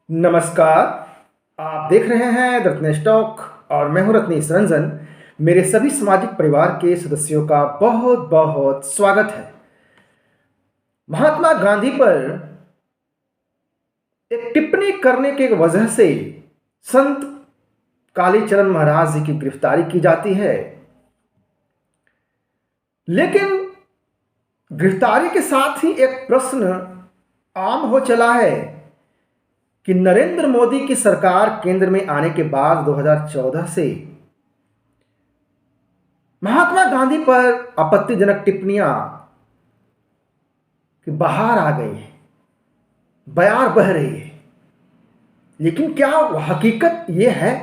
नमस्कार। आप देख रहे हैं रत्नेश टॉक और मैं हूं रत्नेश रंजन। मेरे सभी सामाजिक परिवार के सदस्यों का बहुत बहुत स्वागत है। महात्मा गांधी पर एक टिप्पणी करने की वजह से संत कालीचरण महाराज जी की गिरफ्तारी की जाती है, लेकिन गिरफ्तारी के साथ ही एक प्रश्न आम हो चला है कि नरेंद्र मोदी की सरकार केंद्र में आने के बाद 2014 से महात्मा गांधी पर आपत्तिजनक टिप्पणियां कि बाहर आ गई है, बयार बह रही है। लेकिन क्या हकीकत यह है?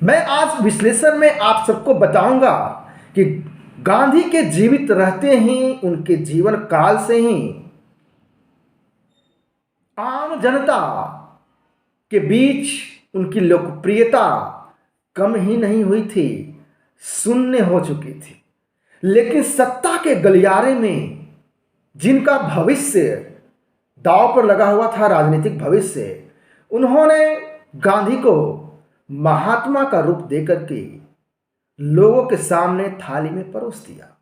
मैं आज विश्लेषण में आप सबको बताऊंगा कि गांधी के जीवित रहते ही, उनके जीवन काल से ही आम जनता के बीच उनकी लोकप्रियता कम ही नहीं हुई थी, शून्य हो चुकी थी। लेकिन सत्ता के गलियारे में जिनका भविष्य दांव पर लगा हुआ था, राजनीतिक भविष्य, उन्होंने गांधी को महात्मा का रूप देकर के लोगों के सामने थाली में परोस दिया।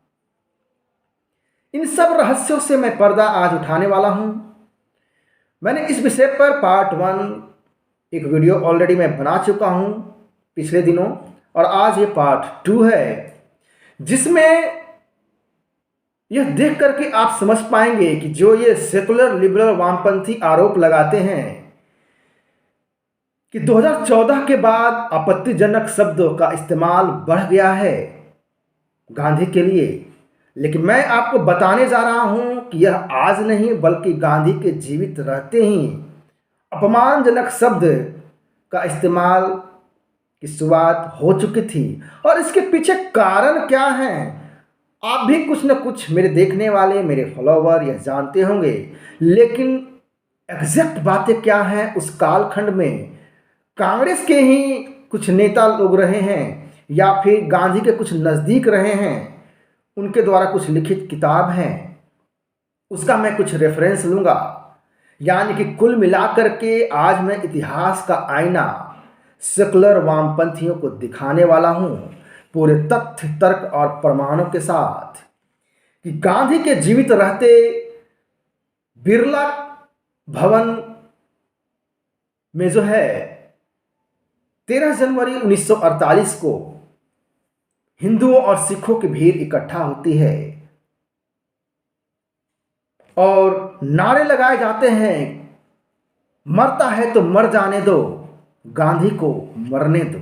इन सब रहस्यों से मैं पर्दा आज उठाने वाला हूं। मैंने इस विषय पर पार्ट 1 एक वीडियो ऑलरेडी मैं बना चुका हूं पिछले दिनों, और आज ये पार्ट 2 है, जिसमें यह देख करके आप समझ पाएंगे कि जो ये सेकुलर लिबरल वामपंथी आरोप लगाते हैं कि 2014 के बाद आपत्तिजनक शब्दों का इस्तेमाल बढ़ गया है गांधी के लिए, लेकिन मैं आपको बताने जा रहा हूं कि यह आज नहीं बल्कि गांधी के जीवित रहते ही अपमानजनक शब्द का इस्तेमाल की शुरुआत हो चुकी थी। और इसके पीछे कारण क्या है, आप भी कुछ न कुछ मेरे देखने वाले, मेरे फॉलोवर यह जानते होंगे, लेकिन एग्जैक्ट बातें क्या हैं उस कालखंड में कांग्रेस के ही कुछ नेता लोग रहे हैं या फिर गांधी के कुछ नज़दीक रहे हैं, उनके द्वारा कुछ लिखित किताब है, उसका मैं कुछ रेफरेंस लूँगा। यानी कि कुल मिलाकर के आज मैं इतिहास का आईना सेकुलर वामपंथियों को दिखाने वाला हूँ, पूरे तथ्य, तर्क और प्रमाणों के साथ, कि गांधी के जीवित रहते बिरला भवन में जो है 13 जनवरी 1948 को हिंदुओं और सिखों की भीड़ इकट्ठा होती है और नारे लगाए जाते हैं, मरता है तो मर जाने दो, गांधी को मरने दो।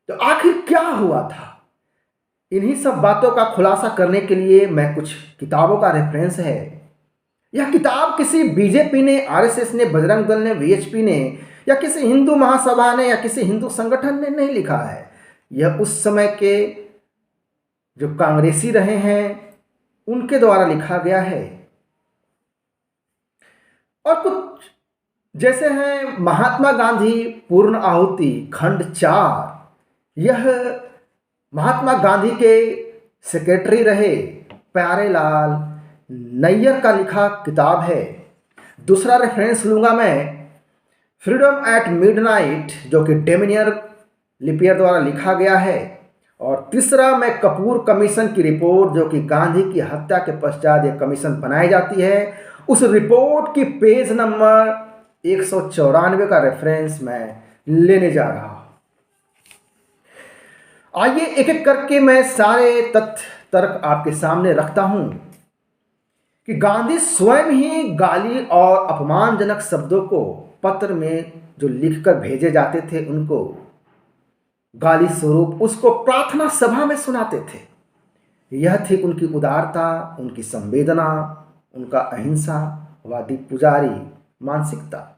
तो आखिर क्या हुआ था? इन्हीं सब बातों का खुलासा करने के लिए मैं कुछ किताबों का रेफरेंस है। यह किताब किसी बीजेपी ने, आरएसएस ने, बजरंग दल ने, वीएचपी ने या किसी हिंदू महासभा ने या किसी हिंदू संगठन ने नहीं लिखा है। यह उस समय के जो कांग्रेसी रहे हैं उनके द्वारा लिखा गया है। और कुछ जैसे हैं महात्मा गांधी पूर्ण आहुति खंड 4, यह महात्मा गांधी के सेक्रेटरी रहे प्यारेलाल नैयर का लिखा किताब है। दूसरा रेफरेंस लूंगा मैं फ्रीडम एट मिडनाइट, जो कि डेमिनियर लिपियर द्वारा लिखा गया है। और तीसरा मैं कपूर कमीशन की रिपोर्ट, जो कि गांधी की हत्या के पश्चात यह कमीशन बनाई जाती है, उस रिपोर्ट की पेज नंबर 194 का रेफरेंस मैं लेने जा रहा हूं। आइए एक एक करके मैं सारे तथ्य तर्क आपके सामने रखता हूं कि गांधी स्वयं ही गाली और अपमानजनक शब्दों को पत्र में जो लिखकर भेजे जाते थे, उनको गाली स्वरूप उसको प्रार्थना सभा में सुनाते थे। यह थी उनकी उदारता, उनकी संवेदना, उनका अहिंसावादी पुजारी मानसिकता।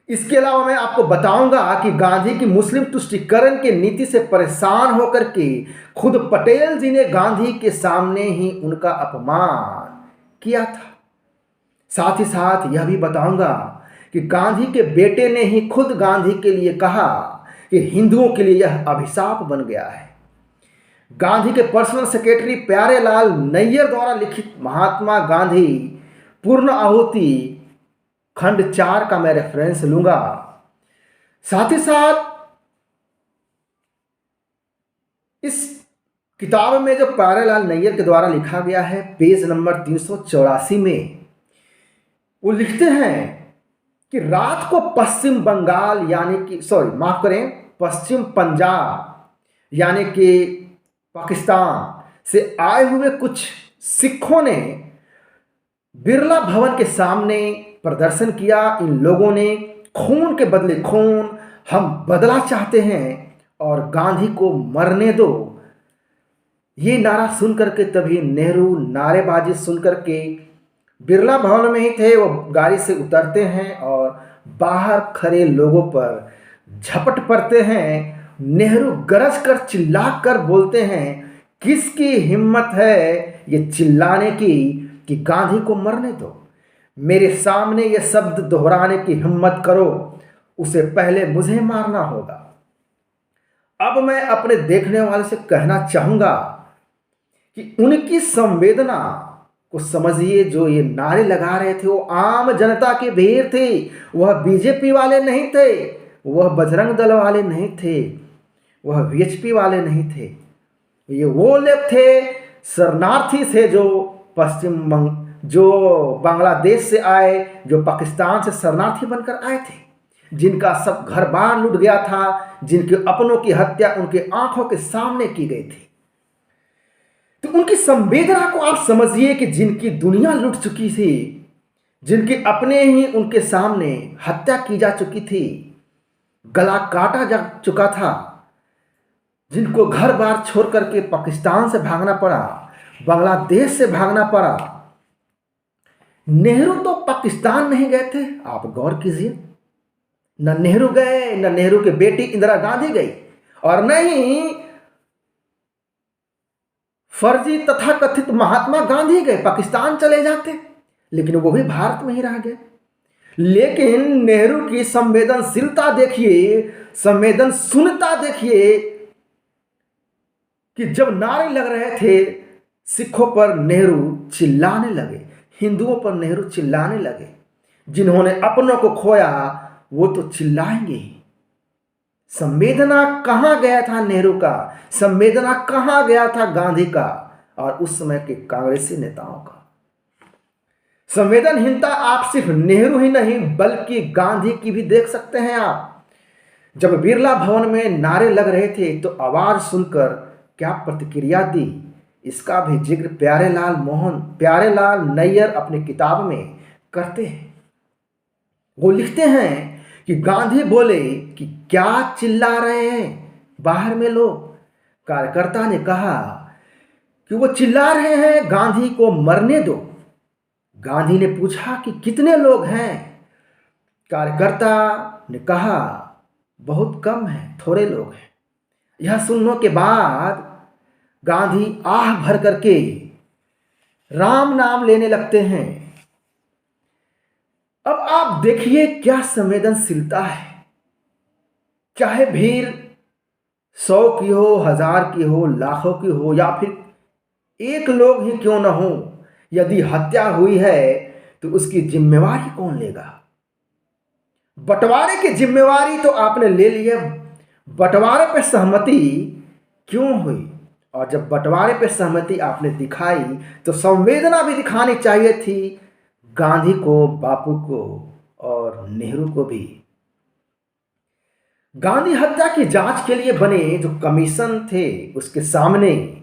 इसके अलावा मैं आपको बताऊंगा कि गांधी की मुस्लिम तुष्टीकरण की नीति से परेशान होकर के खुद पटेल जी ने गांधी के सामने ही उनका अपमान किया था। साथ ही साथ यह भी बताऊंगा कि गांधी के बेटे ने ही खुद गांधी के लिए कहा कि हिंदुओं के लिए यह अभिशाप बन गया है। गांधी के पर्सनल सेक्रेटरी प्यारेलाल नैयर द्वारा लिखित महात्मा गांधी पूर्ण आहुति खंड 4 का मैं रेफरेंस लूंगा। साथ ही साथ इस किताब में जो प्यारेलाल नैयर के द्वारा लिखा गया है, पेज नंबर 384 में वो लिखते हैं कि रात को पश्चिम बंगाल यानी कि माफ करें, पश्चिम पंजाब यानी कि पाकिस्तान से आए हुए कुछ सिखों ने बिरला भवन के सामने प्रदर्शन किया। इन लोगों ने खून के बदले खून, हम बदला चाहते हैं और गांधी को मरने दो, ये नारा सुनकर के तभी नेहरू नारेबाजी सुनकर के बिरला भवन में ही थे, वो गाड़ी से उतरते हैं और बाहर खड़े लोगों पर झपट पड़ते हैं। नेहरू गरज कर चिल्ला कर बोलते हैं, किसकी हिम्मत है ये चिल्लाने की कि गांधी को मरने दो, मेरे सामने ये शब्द दोहराने की हिम्मत करो, उसे पहले मुझे मारना होगा। अब मैं अपने देखने वाले से कहना चाहूंगा कि उनकी संवेदना को समझिए। जो ये नारे लगा रहे थे वो आम जनता के भीड़ थे, वह बीजेपी वाले नहीं थे, वह बजरंग दल वाले नहीं थे, वह वीएचपी वाले नहीं थे। ये वो लोग थे, शरणार्थी थे, जो बांग्लादेश से आए, जो पाकिस्तान से शरणार्थी बनकर आए थे, जिनका सब घर बार लूट गया था, जिनके अपनों की हत्या उनके आंखों के सामने की गई थी। तो उनकी संवेदना को आप समझिए कि जिनकी दुनिया लूट चुकी थी, जिनके अपने ही उनके सामने हत्या की जा चुकी थी, गला काटा जा चुका था, जिनको घर बार छोड़ करके पाकिस्तान से भागना पड़ा, बांग्लादेश से भागना पड़ा। नेहरू तो पाकिस्तान नहीं गए थे, आप गौर कीजिए। न नेहरू गए, न नेहरू के बेटी इंदिरा गांधी गई, और न ही फर्जी तथा कथित महात्मा गांधी गए, पाकिस्तान चले जाते, लेकिन वो भी भारत में ही रह गए। लेकिन नेहरू की संवेदनशीलता देखिए, संवेदनशीलता देखिए कि जब नारे लग रहे थे सिखों पर नेहरू चिल्लाने लगे, हिंदुओं पर नेहरू चिल्लाने लगे। जिन्होंने अपनों को खोया वो तो चिल्लाएंगे ही। संवेदना कहाँ गया था नेहरू का, संवेदना कहाँ गया था गांधी का और उस समय के कांग्रेसी नेताओं का। संवेदनहीनता आप सिर्फ नेहरू ही नहीं बल्कि गांधी की भी देख सकते हैं आप। जब बिरला भवन में नारे लग रहे थे तो आवाज सुनकर क्या प्रतिक्रिया दी, इसका भी जिक्र प्यारेलाल नैयर अपनी किताब में करते हैं। वो लिखते हैं कि गांधी बोले कि क्या चिल्ला रहे हैं बाहर में लोग। कार्यकर्ता ने कहा कि वो चिल्ला रहे हैं गांधी को मरने दो। गांधी ने पूछा कि कितने लोग हैं। कार्यकर्ता ने कहा बहुत कम है, थोड़े लोग हैं। यह सुनने के बाद गांधी आह भर करके राम नाम लेने लगते हैं। अब आप देखिए क्या संवेदनशीलता है। चाहे भीड़ 100 की हो, 1000 की हो, लाखों की हो, या फिर एक लोग ही क्यों ना हो, यदि हत्या हुई है तो उसकी जिम्मेवारी कौन लेगा। बंटवारे की जिम्मेवारी तो आपने ले ली है, बंटवारे पर सहमति क्यों हुई, और जब बंटवारे पर सहमति आपने दिखाई तो संवेदना भी दिखानी चाहिए थी गांधी को, बापू को और नेहरू को भी। गांधी हत्या की जांच के लिए बने जो कमीशन थे उसके सामने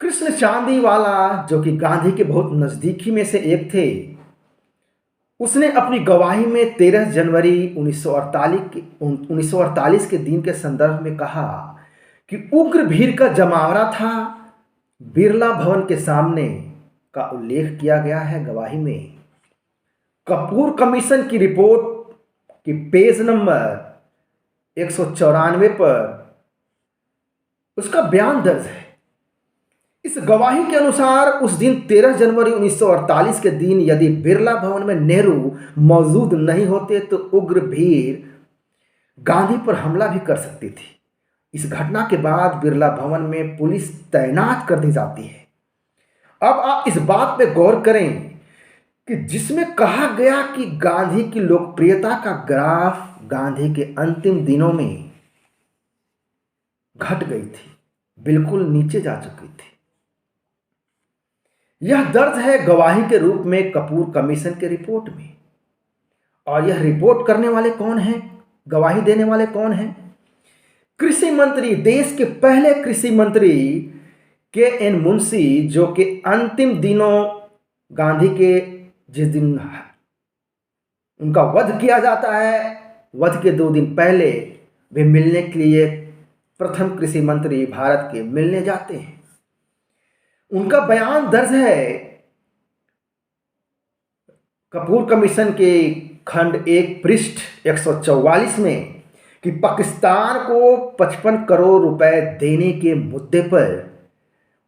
कृष्ण चांदीवाला, जो कि गांधी के बहुत नजदीकी में से एक थे, उसने अपनी गवाही में 13 जनवरी 1948 के दिन के संदर्भ में कहा कि उग्र भीड़ का जमावड़ा था। बिरला भवन के सामने का उल्लेख किया गया है गवाही में। कपूर कमीशन की रिपोर्ट की पेज नंबर 194 पर उसका बयान दर्ज है। इस गवाही के अनुसार उस दिन 13 जनवरी 1948 के दिन यदि बिरला भवन में नेहरू मौजूद नहीं होते तो उग्र भीड़ गांधी पर हमला भी कर सकती थी। इस घटना के बाद बिरला भवन में पुलिस तैनात कर दी जाती है। अब आप इस बात पे गौर करें कि जिसमें कहा गया कि गांधी की लोकप्रियता का ग्राफ गांधी के अंतिम दिनों में घट गई थी, बिल्कुल नीचे जा चुकी थी। यह दर्ज है गवाही के रूप में कपूर कमीशन के रिपोर्ट में। और यह रिपोर्ट करने वाले कौन हैं, गवाही देने वाले कौन हैं? कृषि मंत्री, देश के पहले कृषि मंत्री के.एन. मुंशी, जो कि अंतिम दिनों गांधी के जिस दिन उनका वध किया जाता है, वध के 2 दिन पहले वे मिलने के लिए प्रथम कृषि मंत्री भारत के मिलने जाते हैं। उनका बयान दर्ज है कपूर कमीशन के खंड 1 पृष्ठ 144 में कि पाकिस्तान को 55 करोड़ रुपए देने के मुद्दे पर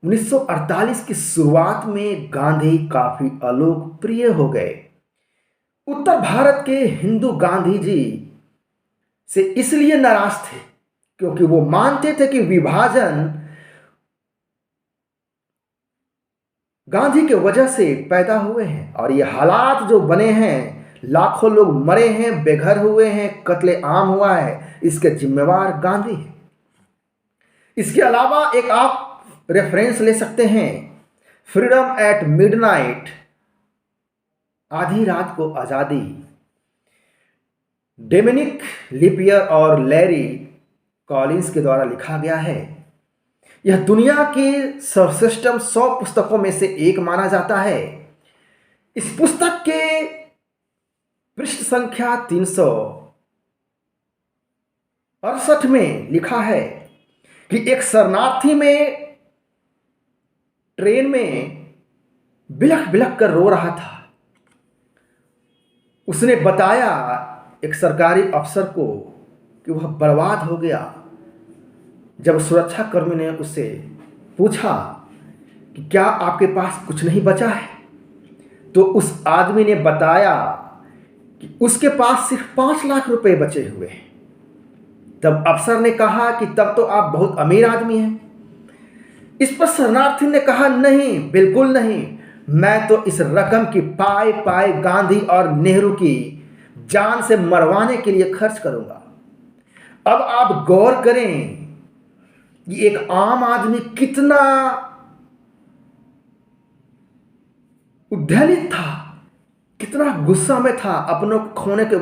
1948 की शुरुआत में गांधी काफी अलोकप्रिय हो गए। उत्तर भारत के हिंदू गांधी जी से इसलिए नाराज थे क्योंकि वो मानते थे कि विभाजन गांधी के वजह से पैदा हुए हैं और ये हालात जो बने हैं, लाखों लोग मरे हैं, बेघर हुए हैं, कत्ले आम हुआ है, इसके जिम्मेवार गांधी है। इसके अलावा एक आप रेफरेंस ले सकते हैं, फ्रीडम एट मिडनाइट, आधी रात को आजादी, डोमिनिक लिपियर और लैरी कॉलिंस के द्वारा लिखा गया है। यह दुनिया की सर्वश्रेष्ठ 100 पुस्तकों में से एक माना जाता है। इस पुस्तक के पृष्ठ संख्या 368 में लिखा है कि एक शरणार्थी में ट्रेन में बिलख बिलख कर रो रहा था। उसने बताया एक सरकारी अफसर को कि वह बर्बाद हो गया। जब सुरक्षा कर्मी ने उससे पूछा कि क्या आपके पास कुछ नहीं बचा है, तो उस आदमी ने बताया कि उसके पास सिर्फ 5 लाख रुपए बचे हुए हैं। तब अफसर ने कहा कि तब तो आप बहुत अमीर आदमी हैं। इस पर शरणार्थी ने कहा, नहीं, बिल्कुल नहीं, मैं तो इस रकम की पाई पाई गांधी और नेहरू की जान से मरवाने के लिए खर्च करूंगा। अब आप गौर करें कि एक आम आदमी कितना उद्वेलित था, कितना गुस्सा में था, अपनों को खोने के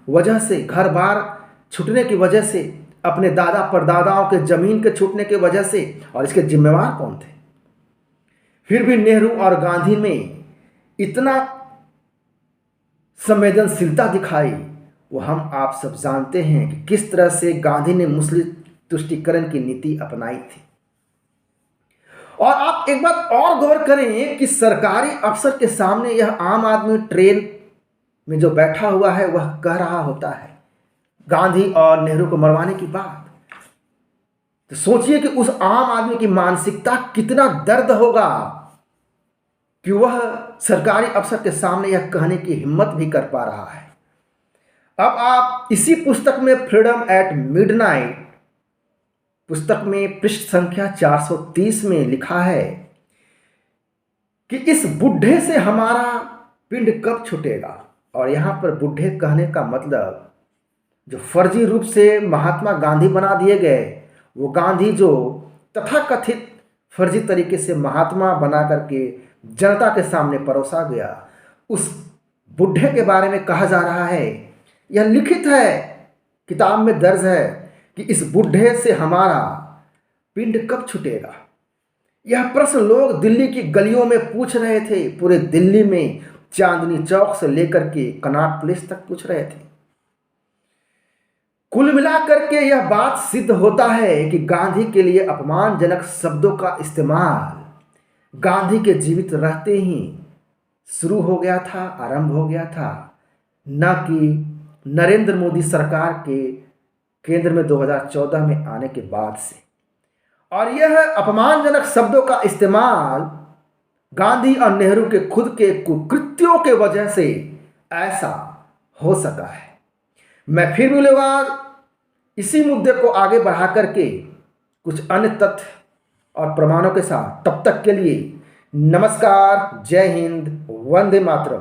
वजह से, घर बार छूटने की वजह से, अपने दादा परदादाओं के जमीन के छूटने की वजह से, और इसके जिम्मेवार कौन थे? फिर भी नेहरू और गांधी में इतना संवेदनशीलता दिखाई, वो हम आप सब जानते हैं कि किस तरह से गांधी ने मुस्लिम तुष्टीकरण की नीति अपनाई थी। और आप एक बात और गौर करें कि सरकारी अफसर के सामने यह आम आदमी ट्रेन में जो बैठा हुआ है वह कह रहा होता है गांधी और नेहरू को मरवाने की बात। तो सोचिए कि उस आम आदमी की मानसिकता कितना दर्द होगा कि वह सरकारी अफसर के सामने यह कहने की हिम्मत भी कर पा रहा है। अब आप इसी पुस्तक में फ्रीडम एट मिडनाइट पुस्तक में पृष्ठ संख्या 430 में लिखा है कि इस बुढ़े से हमारा पिंड कब छूटेगा। और यहां पर बुढ़े कहने का मतलब जो फर्जी रूप से महात्मा गांधी बना दिए गए, वो गांधी जो तथाकथित फर्जी तरीके से महात्मा बना करके जनता के सामने परोसा गया, उस बुढ़े के बारे में कहा जा रहा है, यह लिखित है, किताब में दर्ज है कि इस बुढ़े से हमारा पिंड कब छूटेगा। यह प्रश्न लोग दिल्ली की गलियों में पूछ रहे थे, पूरे दिल्ली में चांदनी चौक से लेकर के कनॉट प्लेस तक पूछ रहे थे। कुल मिलाकर के यह बात सिद्ध होता है कि गांधी के लिए अपमानजनक शब्दों का इस्तेमाल गांधी के जीवित रहते ही शुरू हो गया था, आरंभ हो गया था, न कि नरेंद्र मोदी सरकार के केंद्र में 2014 में आने के बाद से। और यह अपमानजनक शब्दों का इस्तेमाल गांधी और नेहरू के खुद के कुकृत्यों के वजह से ऐसा हो सका है। मैं फिर मिलूंगा इसी मुद्दे को आगे बढ़ा करके कुछ अन्य तथ्य और प्रमाणों के साथ। तब तक के लिए नमस्कार, जय हिंद, वंदे मातरम।